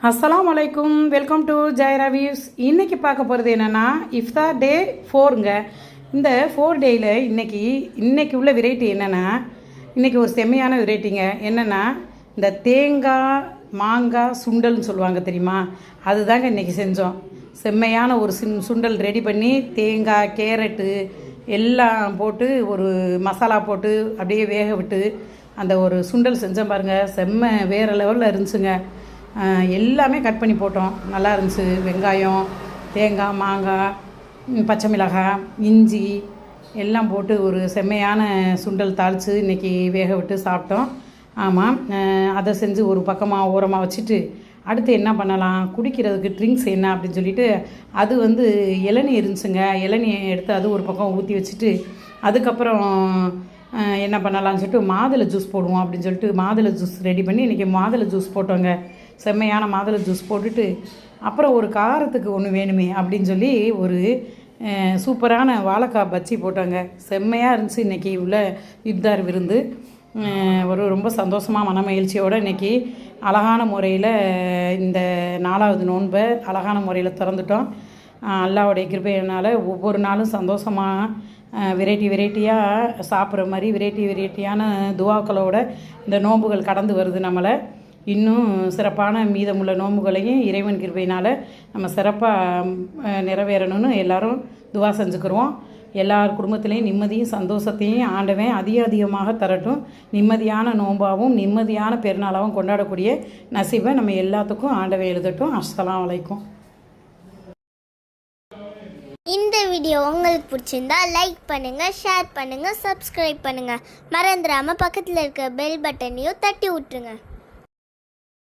அஸ்ஸலாமு அலைக்கும், welcome to ஜெயரா views. இன்றைக்கி பார்க்க போகிறது என்னென்னா இஃப்தார் டே 4ங்க. இந்த 4 டேயில் இன்றைக்கி உள்ள வெரைட்டி என்னென்னா, இன்றைக்கி ஒரு செம்மையான வெரைட்டிங்க. என்னென்னா இந்த தேங்காய் மாங்காய் சுண்டல்னு சொல்லுவாங்க தெரியுமா, அதுதாங்க இன்றைக்கி செஞ்சோம். செம்மையான ஒரு சுண்டல் ரெடி பண்ணி தேங்காய் கேரட்டு எல்லாம் போட்டு ஒரு மசாலா போட்டு அப்படியே வேக விட்டு அந்த ஒரு சுண்டல் செஞ்சோம் பாருங்கள். செம்ம வேறு லெவலில் இருந்துச்சுங்க. எல்லாமே கட் பண்ணி போட்டோம், நல்லா இருந்துச்சு. வெங்காயம், தேங்காய், மாங்காய், பச்சை மிளகாய், இஞ்சி எல்லாம் போட்டு ஒரு செம்மையான சுண்டல் தாளித்து இன்றைக்கி வேக விட்டு சாப்பிட்டோம். ஆமாம், அதை செஞ்சு ஒரு பக்கமாக ஓரமாக வச்சுட்டு அடுத்து என்ன பண்ணலாம், குடிக்கிறதுக்கு ட்ரிங்க்ஸ் என்ன அப்படின்னு சொல்லிட்டு அது இளநீ இருந்துச்சுங்க. இளநீ எடுத்து அது ஒரு பக்கம் ஊற்றி வச்சுட்டு அதுக்கப்புறம் என்ன பண்ணலாம்னு சொல்லிட்டு மாதுளை ஜூஸ் போடுவோம் அப்படின்னு சொல்லிட்டு மாதுளை ஜூஸ் ரெடி பண்ணி இன்றைக்கி மாதுளை ஜூஸ் போட்டோங்க. செம்மையான மாதுளை ஜூஸ் போட்டுட்டு அப்புறம் ஒரு காரத்துக்கு ஒன்று வேணுமே அப்படின்னு சொல்லி ஒரு சூப்பரான வாழைக்காய் பஜ்ஜி போட்டோங்க. செம்மையாக இருந்துச்சு இன்றைக்கி உள்ள இஃப்தார் விருந்து. ரொம்ப சந்தோஷமாக மன மகிழ்ச்சியோடு இன்றைக்கி அழகான முறையில் இந்த 4வது நோன்பை அழகான முறையில் திறந்துட்டோம். அல்லாஹ்வுடைய கிருபையினால் ஒவ்வொரு நாளும் சந்தோஷமாக வெரைட்டியாக சாப்பிட்ற மாதிரி வெரைட்டியான துவாக்களோட இந்த நோன்புகள் கடந்து வருது. நம்மளை இன்னும் சிறப்பான மீதமுள்ள நோன்புகளையும் இறைவன் கிருபையினால் நம்ம சிறப்பாக நிறைவேறணும்னு எல்லோரும் துவா செஞ்சுக்கிறோம். எல்லார் குடும்பத்திலையும் நிம்மதியும் சந்தோஷத்தையும் ஆண்டவன் அதிகமாக தரட்டும். நிம்மதியான நோன்பாகவும் நிம்மதியான பெருநாளாகவும் கொண்டாடக்கூடிய நசீபை நம்ம எல்லாத்துக்கும் ஆண்டவன் எழுதட்டும். அஸ்ஸலாமு அலைக்கும். இந்த வீடியோ உங்களுக்கு பிடிச்சிருந்தா லைக் பண்ணுங்கள், ஷேர் பண்ணுங்கள், சப்ஸ்கிரைப் பண்ணுங்கள். மறந்துடாமல் பக்கத்தில் இருக்க பெல் பட்டனையும் தட்டி விட்டுருங்க.